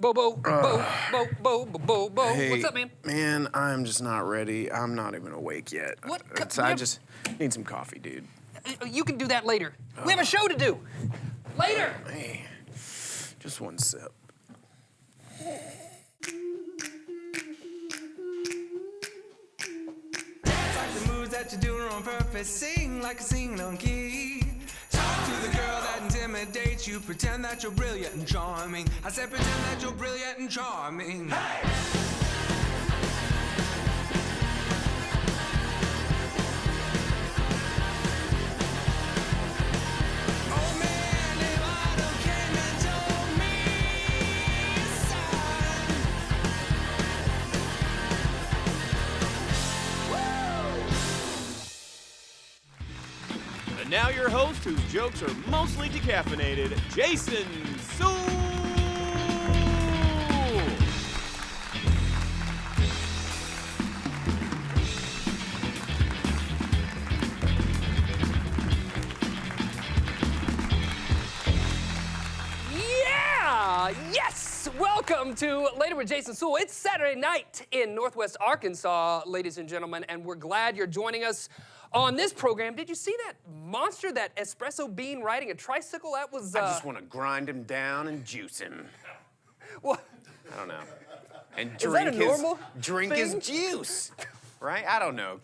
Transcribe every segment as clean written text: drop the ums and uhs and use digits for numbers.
Bo. Hey, What's up, man? Man, I'm just not ready. I'm not even awake yet. What? I just need some coffee, dude. You can do that later. We have a show to do. Later. Hey, just one sip. Like the moves that you're doing on purpose, sing like a singing on key. Talk to the girl that intimidates you, pretend that you're brilliant and charming. I said pretend that you're brilliant and charming. Hey! Oh man, if Autumn came and told me, son. And now your host, whose jokes are mostly decaffeinated, Jason Suel. Yes! Welcome to Later with Jason Suel. It's Saturday night in Northwest Arkansas, ladies and gentlemen, and we're glad you're joining us on this program. Did you see that monster, that espresso bean riding a tricycle? That was, I just want to grind him down and juice him. What? I don't know. And Is that a normal drink thing? his juice. Right? I don't know.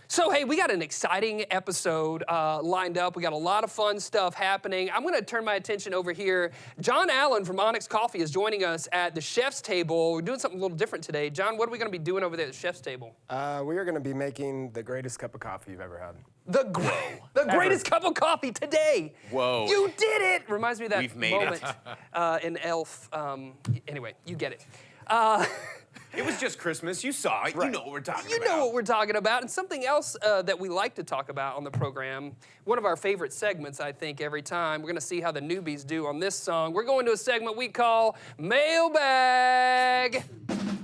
So, hey, we got an exciting episode lined up. We got a lot of fun stuff happening. I'm going to turn my attention over here. John Allen from Onyx Coffee is joining us at the chef's table. We're doing something a little different today. John, what are we going to be doing over there at the chef's table? We are going to be making the greatest cup of coffee you've ever had. The greatest cup of coffee today. Whoa. You did it. Reminds me of that We've made moment in Elf. Anyway, you get it. It was just Christmas. You saw it. Right. You know what we're talking about. You know what we're talking about. And something else that we like to talk about on the program, one of our favorite segments, I think, every time. We're going to see how the newbies do on this song. We're going to a segment we call Mailbag.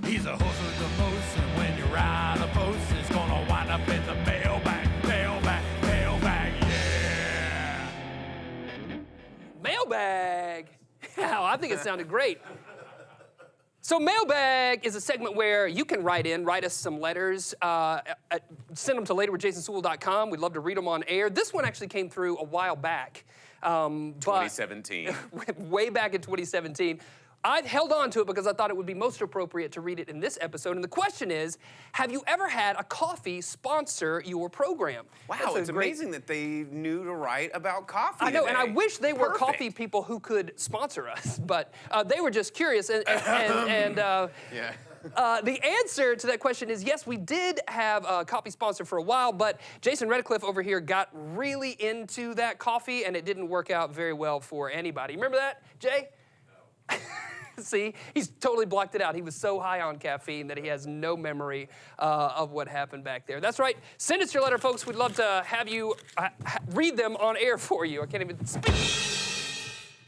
He's a horse with a moose, and when you ride a post, it's gonna wind up in the mailbag, mailbag, mailbag, yeah! Mailbag. Wow, I think it sounded great. So Mailbag is a segment where you can write us some letters, send them to laterwithjasonsewell.com. We'd love to read them on air. This one actually came through a while back. 2017. Way back in 2017. I've held on to it because I thought it would be most appropriate to read it in this episode. And the question is, have you ever had a coffee sponsor your program? Wow, it's amazing that they knew to write about coffee I know, today. and I wish they were Perfect. coffee people who could sponsor us, but they were just curious. And Yeah. the answer to that question is yes, we did have a coffee sponsor for a while, but Jason Redcliffe over here got really into that coffee, and it didn't work out very well for anybody. Remember that, Jay? No. See, he's totally blocked it out. He was so high on caffeine that he has no memory of what happened back there. That's right. Send us your letter, folks. We'd love to have you read them on air for you. I can't even speak.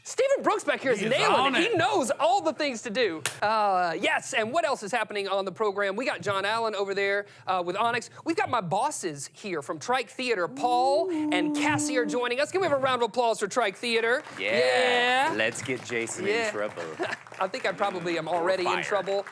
Stephen Brooks back here is nailing it. He knows all the things to do. Yes, and what else is happening on the program? We got John Allen over there with Onyx. We've got my bosses here from Trike Theater. Paul and Cassie are joining us. Can we have a round of applause for Trike Theater? Yeah. Let's get Jason Yeah. in trouble. I think I probably am already in trouble.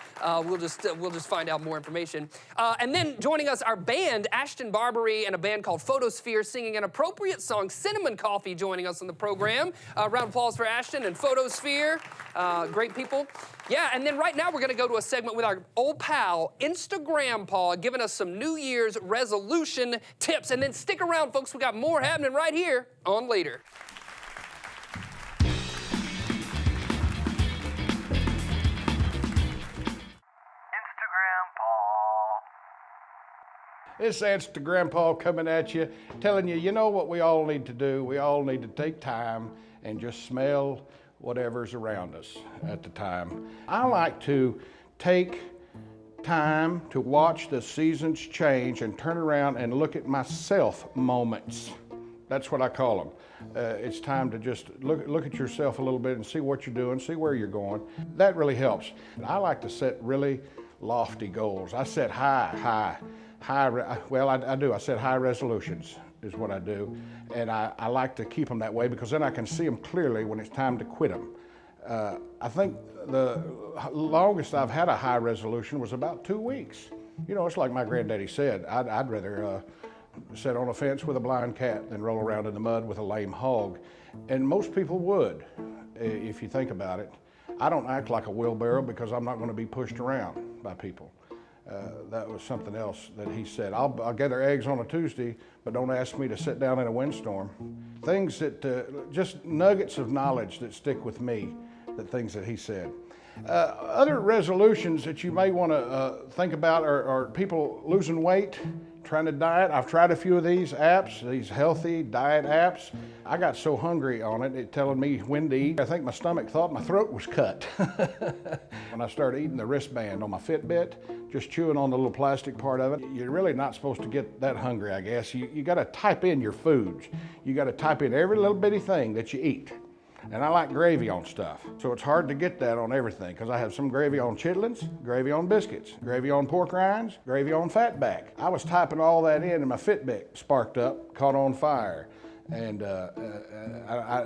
We'll just find out more information. And then joining us, our band, Ashton Barbary, and a band called Photosphere, singing an appropriate song, Cinnamon Coffee, joining us on the program. Round of applause for Ashton and Photosphere. Great people. Yeah, and then right now we're going to go to a segment with our old pal, Instagram Paul, giving us some New Year's resolution tips. And then stick around, folks. We got more happening right here on Later. It's Instagram Paul coming at you, telling you, you know what we all need to do? We all need to take time and just smell whatever's around us at the time. I like to take time to watch the seasons change and turn around and look at myself moments. That's what I call them. It's time to just look at yourself a little bit and see what you're doing, see where you're going. That really helps. I like to set really lofty goals. I set high, well, I do. I set high resolutions is what I do. And I like to keep them that way because then I can see them clearly when it's time to quit them. I think the longest I've had a high resolution was about 2 weeks. You know, it's like my granddaddy said, I'd rather sit on a fence with a blind cat than roll around in the mud with a lame hog. And most people would, if you think about it. I don't act like a wheelbarrow because I'm not going to be pushed around by people. That was something else that he said. I'll gather eggs on a Tuesday, but don't ask me to sit down in a windstorm. Things that, just nuggets of knowledge that stick with me, the things that he said. Other resolutions that you may want to think about are people losing weight, trying to diet. I've tried a few of these apps, these healthy diet apps. I got so hungry on it telling me when to eat. I think my stomach thought my throat was cut. When I started eating the wristband on my Fitbit, just chewing on the little plastic part of it, you're really not supposed to get that hungry, I guess. You got to type in your foods. You got to type in every little bitty thing that you eat. And I like gravy on stuff. So it's hard to get that on everything because I have some gravy on chitlins, gravy on biscuits, gravy on pork rinds, gravy on fatback. I was typing all that in and my Fitbit sparked up, caught on fire. And I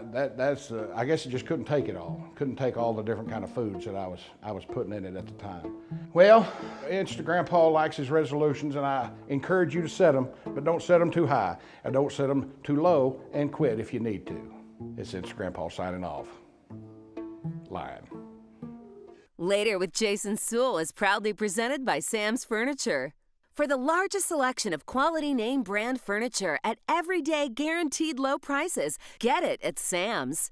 guess it just couldn't take it all. Couldn't take all the different kind of foods that I was putting in it at the time. Well, Grandpa likes his resolutions and I encourage you to set them, but don't set them too high. And don't set them too low and quit if you need to. It's Grandpa signing off. Lying. Later with Jason Suel is proudly presented by Sam's Furniture. For the largest selection of quality name brand furniture at everyday guaranteed low prices, get it at Sam's.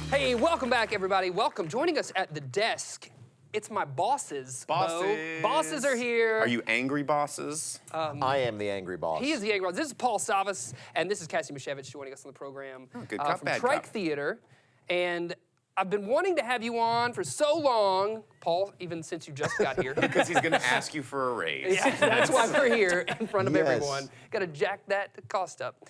Hey, welcome back, everybody. Welcome. Joining us at the desk, it's my bosses. Bosses. Bo. Bosses are here. Are you angry bosses? I am the angry boss. He is the angry boss. This is Paul Savas, and this is Cassie Mishevich joining us on the program. Good cop, from bad Trike cop. Theater. And I've been wanting to have you on for so long, Paul, even since you just got here. Because he's going to ask you for a raise. Yeah, that's why we're here in front of Yes. everyone. Got to jack that cost up.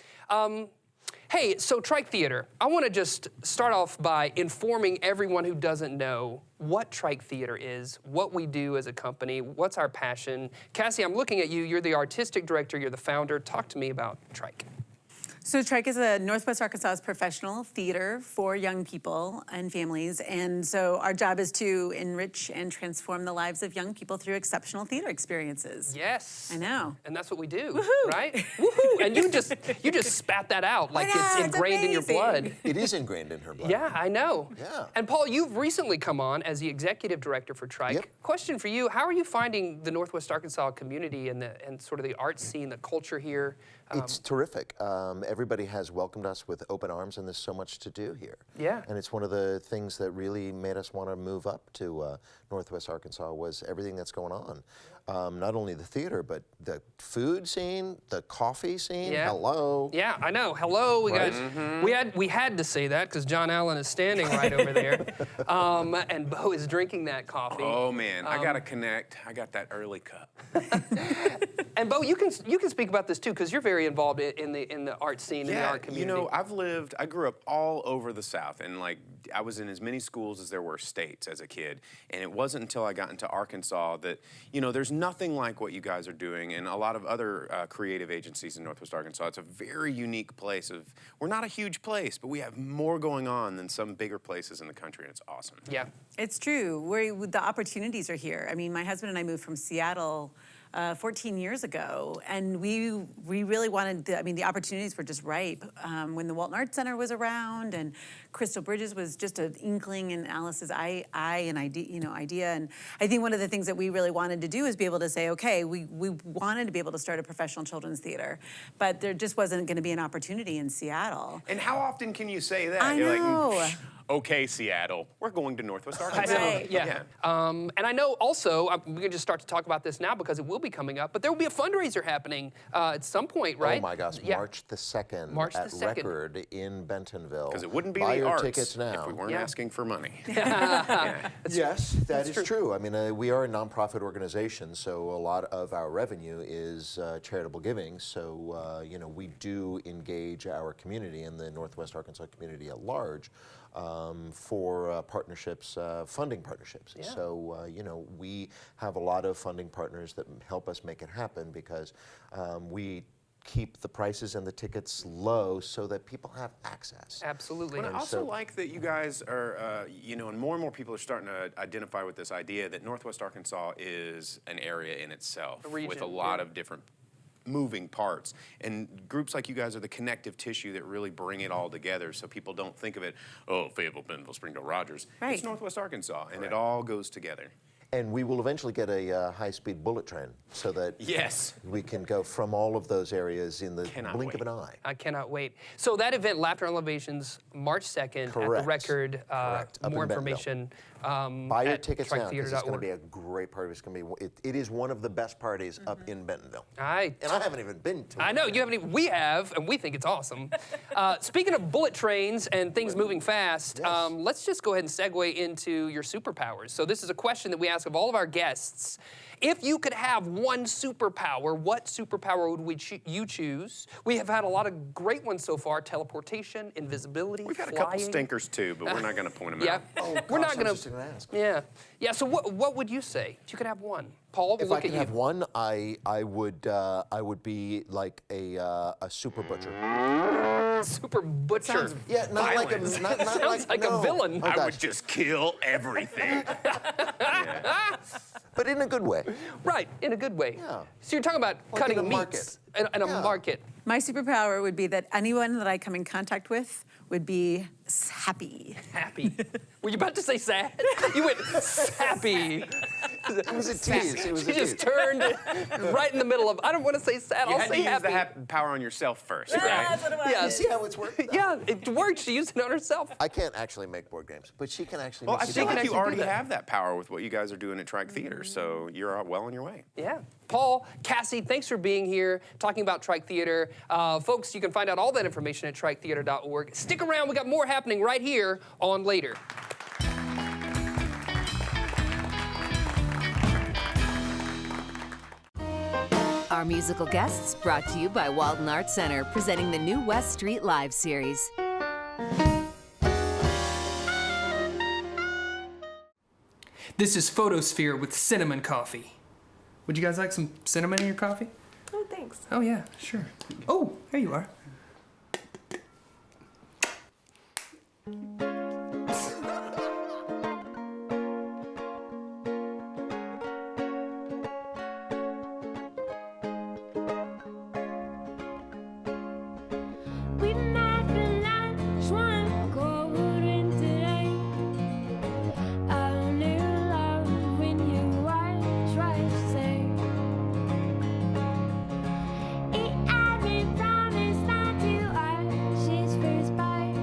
Hey, so Trike Theater, I want to just start off by informing everyone who doesn't know what Trike Theater is, what we do as a company, what's our passion. Cassie, I'm looking at you. You're the artistic director. You're the founder. Talk to me about Trike. So Trike is a Northwest Arkansas professional theater for young people and families. And so our job is to enrich and transform the lives of young people through exceptional theater experiences. Yes. I know. And that's what we do, Woohoo. right? Woohoo! And you just spat that out like I know, it's it's ingrained in your amazing. blood. It is ingrained in her blood. Yeah, I know. Yeah. And Paul, you've recently come on as the executive director for Trike. Yep. Question for you: how are you finding the Northwest Arkansas community and sort of the art scene, the culture here? It's terrific. Everybody has welcomed us with open arms, and there's so much to do here. Yeah. And it's one of the things that really made us want to move up to Northwest Arkansas was everything that's going on. Not only the theater, but the food scene, the coffee scene. Yeah. Hello. Yeah, I know. Hello, we Right? got we had to say that because John Allen is standing right over there, and Bo is drinking that coffee. Oh, man. I got to connect. I got that early cup. And Bo, you can speak about this too because you're very involved in the art scene and the art community. you know, I grew up all over the South, and like I was in as many schools as there were states as a kid, and it wasn't until I got into Arkansas that, you know, there's nothing like what you guys are doing and a lot of other creative agencies in Northwest Arkansas. It's a very unique place. We're not a huge place, but we have more going on than some bigger places in the country, and it's awesome. Yeah. It's true. The opportunities are here. I mean, my husband and I moved from Seattle 14 years ago, and we really wanted, the opportunities were just ripe. When the Walton Arts Center was around, and Crystal Bridges was just an inkling in Alice's idea, and I think one of the things that we really wanted to do is be able to say, okay, we wanted to be able to start a professional children's theater, but there just wasn't going to be an opportunity in Seattle. And how often can you say that? I You're know. like, okay, Seattle, we're going to Northwest Arkansas. Right. Yeah. And I know also, we can just start to talk about this now because it will be coming up, but there will be a fundraiser happening at some point, right? Oh my gosh, Yeah. March the 2nd March at the 2nd. Record in Bentonville. Because it wouldn't be Buy the your arts tickets now. if we weren't Yeah. asking for money. Yes, that is true. I mean, we are a nonprofit organization, so a lot of our revenue is charitable giving. So, you know, we do engage our community and the Northwest Arkansas community at large for partnerships, funding partnerships. Yeah. So, you know, we have a lot of funding partners that help us make it happen because we keep the prices and the tickets low so that people have access. Absolutely. But I also like that you guys are, you know, and more people are starting to identify with this idea that Northwest Arkansas is an area in itself with a lot of different moving parts. And groups like you guys are the connective tissue that really bring it all together so people don't think of it, oh, Fayetteville, Bentonville, Springdale, Rogers. Right. It's Northwest Arkansas, and it all goes together. And we will eventually get a high-speed bullet train so that we can go from all of those areas in the blink of an eye. I cannot wait. So that event, Laughter on Elevations, March 2nd at the Record. More information Buy your tickets now, because it's going to TrikeTheater.org. be a great party. It's going to be. It is one of the best parties up in Bentonville. And I haven't even been to it. I know, you haven't even, we have, and we think it's awesome. Speaking of bullet trains and things moving fast, let's just go ahead and segue into your superpowers. So this is a question that we ask of all of our guests. If you could have one superpower, what superpower would you choose? We have had a lot of great ones so far: teleportation, invisibility, We've had flying. a couple stinkers too, but we're not going to point them out. We're not going to ask. Yeah. So what would you say if you could have one? Paul, we'll If look I could at you. have one, I would be like a super butcher. Super butcher. Yeah, not like a Violence. not Sounds like a no. villain. Oh, I gosh. would just kill everything. But in a good way. Right, in a good way. Yeah. So you're talking about Like cutting in a meats in a market. My superpower would be that anyone that I come in contact with would be happy. Happy. Were you about to say sad? You went happy. It was a tease. It was She a just tease. turned right in the middle of, I don't want to say sad, You I'll had say to use happy. the power on yourself first, right? That's what it was. Yeah, See how it's working? yeah, it worked. She used it on herself. I can't actually make board games, but she can actually Well, make I feel can like actually you do already that. have that power with what you guys are doing at Trike Theater, so you're well on your way. Yeah. Paul, Cassie, thanks for being here, talking about Trike Theater. Folks, you can find out all that information at TrikeTheater.org. Stick around, we got more happening right here on Later. Our musical guests brought to you by Walden Arts Center, presenting the new West Street Live series. This is Photosphere with cinnamon coffee. Would you guys like some cinnamon in your coffee? Oh, thanks. Oh, yeah, sure. Oh, there you are. We met for lunch one cold winter day. I knew love when you watched what you say. He had me promise not to watch his first bite.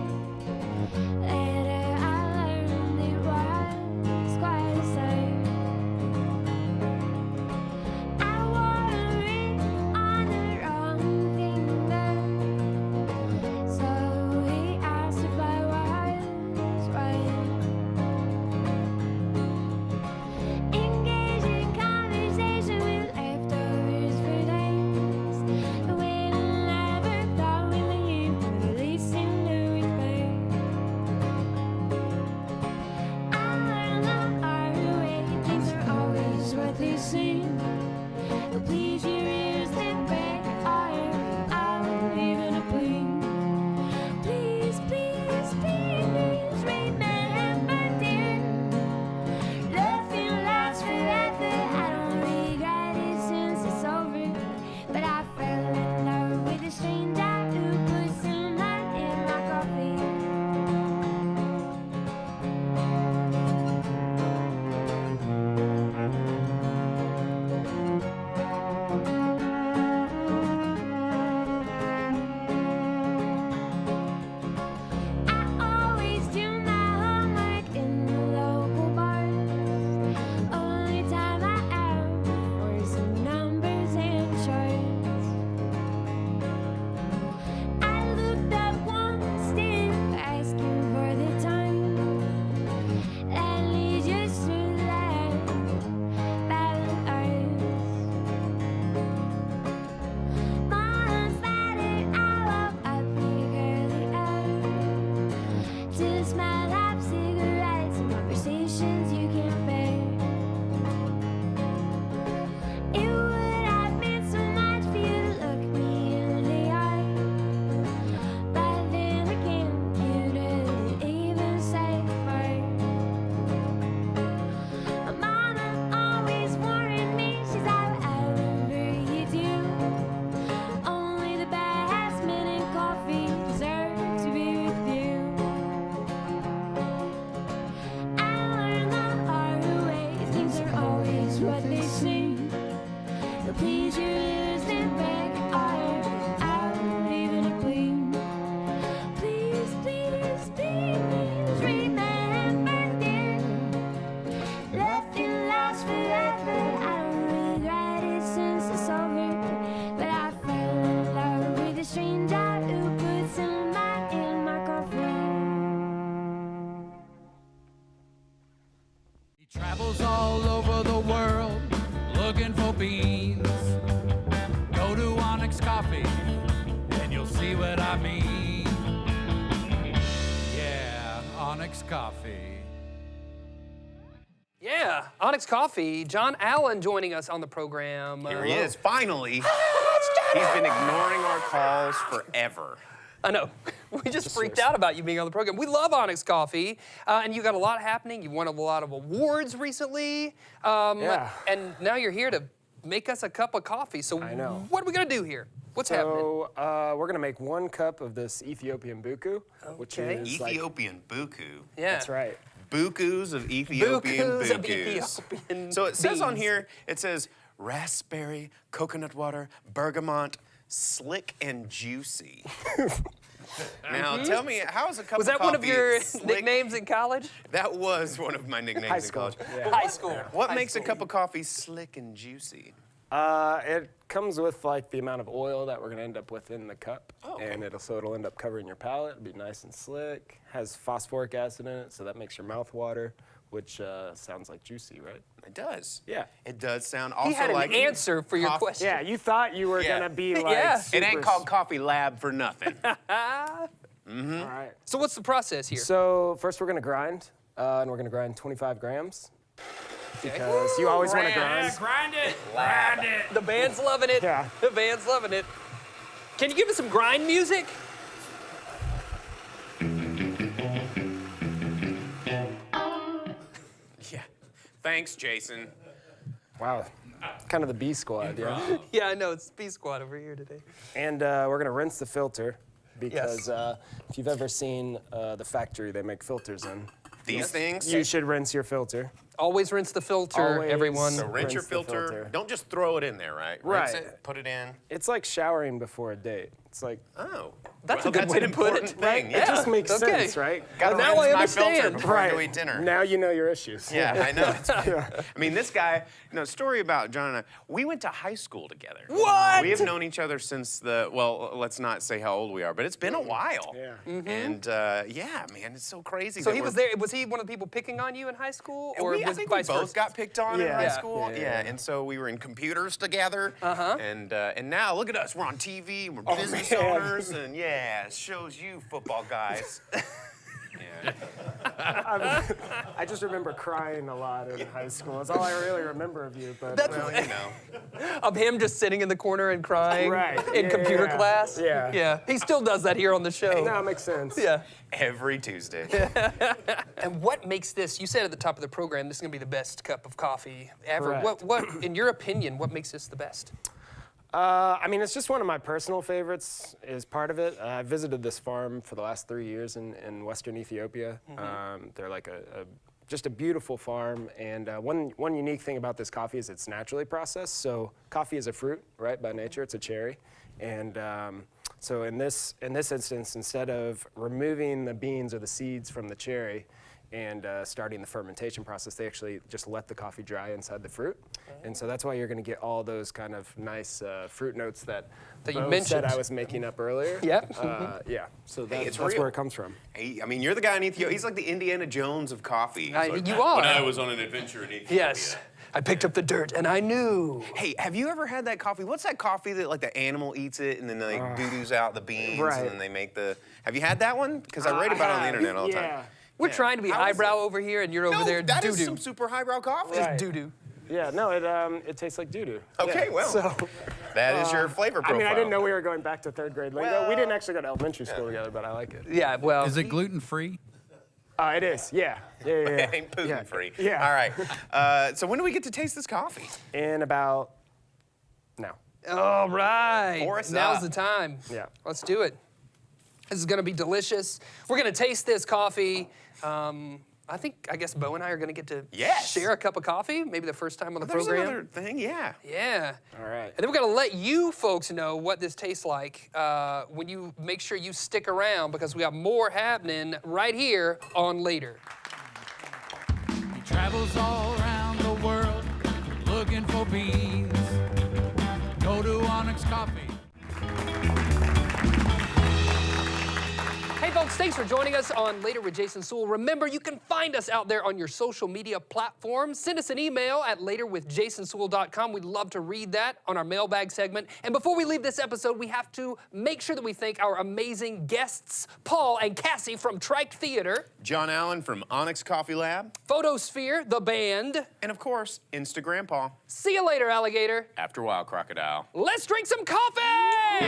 Travels all over the world looking for beans. Go to Onyx Coffee and you'll see what I mean. Yeah, Onyx Coffee. Yeah, Onyx Coffee. John Allen joining us on the program. Here he is, finally. He's been ignoring our calls forever. I know. We just freaked out about you being on the program. We love Onyx Coffee, and you got a lot happening. You won a lot of awards recently. Yeah. And now you're here to make us a cup of coffee. So I know. what are we gonna do here? What's happening? So we're gonna make 1 cup of this Ethiopian buku, which Okay. is like, Ethiopian buku. Yeah. that's right. Bukus of Ethiopian Bukus of bukus. Ethiopian So it says on beans. here, it says raspberry, coconut water, bergamot, slick and juicy. Now tell me, how is a cup Was of that coffee one of your slick? nicknames in college? That was one of my nicknames High in school. college. Yeah. High school. What High makes a school. cup of coffee slick and juicy? It comes with like the amount of oil that we're gonna end up with in the cup, okay. and it'll end up covering your palate. It'll be nice and slick. Has phosphoric acid in it, so that makes your mouth water, which sounds like juicy, right? It does. Yeah. It does sound also He had an like answer for your coffee. question. Yeah, you thought you were Yeah. gonna be like. Yeah. It ain't super called Coffee Lab for nothing. All right. So what's the process here? So first we're gonna grind, and we're gonna grind 25 grams. Because you always want to grind. Grind it! Grind it! The band's loving it. Yeah. The band's loving it. Can you give us some grind music? Yeah. Thanks, Jason. Wow. Kind of the B squad, yeah. Yeah, I know. It's B Squad over here today. And we're gonna rinse the filter because if you've ever seen the factory they make filters in, These things? you should rinse your filter. Always rinse the filter, Always. everyone. So rinse your the filter. filter. Don't just throw it in there, right? Right. Rinse it, put it in. It's like showering before a date. It's like, Oh. That's well, a good way an to put it, important right? thing. Yeah. Yeah. it just makes okay. sense, right? Gotta Now rinse I my filter understand. before I go Right. eat dinner. Now you know your issues. Yeah, I know. I mean, this guy, story about John and I, we went to high school together. What? We have known each other since well, let's not say how old we are, but it's been a while. Yeah. And yeah, man, it's so crazy. So that he we're- was there. Was he one of the people picking on you in high school, or I was think vice we both versa? got picked on in Yeah. high Yeah. school. Yeah. And so we were in computers together. And now look at us, we're on TV, and we're business man. owners, and yeah, it shows you football guys. Yeah. I just remember crying a lot in high school. That's all I really remember of you. But That's Well, you know. of him just sitting in the corner and crying Right. in Yeah, computer yeah. class. Yeah. Yeah. He still does that here on the show. no, it makes sense. Yeah. Every Tuesday. And what makes this? You said at the top of the program, this is gonna be the best cup of coffee ever. Correct. What, in your opinion, what makes this the best? I mean, it's just one of my personal favorites is part of it. I visited this farm for the last 3 years in western Ethiopia. They're like just a beautiful farm. And one unique thing about this coffee is it's naturally processed. So coffee is a fruit, right, by nature. It's a cherry. And so in this instance, instead of removing the beans or the seeds from the cherry and starting the fermentation process, they actually just let the coffee dry inside the fruit. And so that's why you're going to get all those kind of nice fruit notes that That you Bo mentioned. said I was making up earlier. Yep. Yeah. So Hey, it's that's real. where it comes from. Hey, I mean, you're the guy in Ethiopia. He's like the Indiana Jones of coffee. He's like, You are. When I was on an adventure in Ethiopia. Yes. I picked up the dirt and I knew. Hey, have you ever had that coffee? What's that coffee that like the animal eats it and then they doo-doos out the beans Right. and then they make the... Have you had that one? Because I read about it on the internet all the Yeah. time. We're Yeah. trying to be How is highbrow it? over here and you're over No, there that is doo-doo. some super highbrow coffee. Right. Doo-doo. Yeah, no, it tastes like doo-doo. Okay, well, So, that is your flavor I profile. mean, I didn't know we were going back to third grade lingo. Well, we didn't actually go to elementary school together, but I like it. Yeah, well. Is it gluten free? It is, yeah. Yeah. It ain't Putin Yeah. free. Yeah. All right. So when do we get to taste this coffee? In about now. All right. Pour us Now's up. the time. Yeah. Let's do it. This is gonna be delicious. We're gonna taste this coffee. I guess Bo and I are gonna get to Yes. share a cup of coffee, maybe the first time on the There's program. another thing, yeah. Yeah. All right. And then we're gonna let you folks know what this tastes like when you make sure you stick around because we got more happening right here on Later. He travels all around the world looking for beans. Go to Onyx Coffee. Hey, Bo, folks, thanks for joining us on Later with Jason Suel. Remember, you can find us out there on your social media platforms. Send us an email at laterwithjasonsuel.com. We'd love to read that on our mailbag segment. And before we leave this episode, we have to make sure that we thank our amazing guests, Paul and Cassie from Trike Theater, John Allen from Onyx Coffee Lab, Photosphere, the band, and of course, Instagram Paul. See you later, alligator. After a while, crocodile. Let's drink some coffee!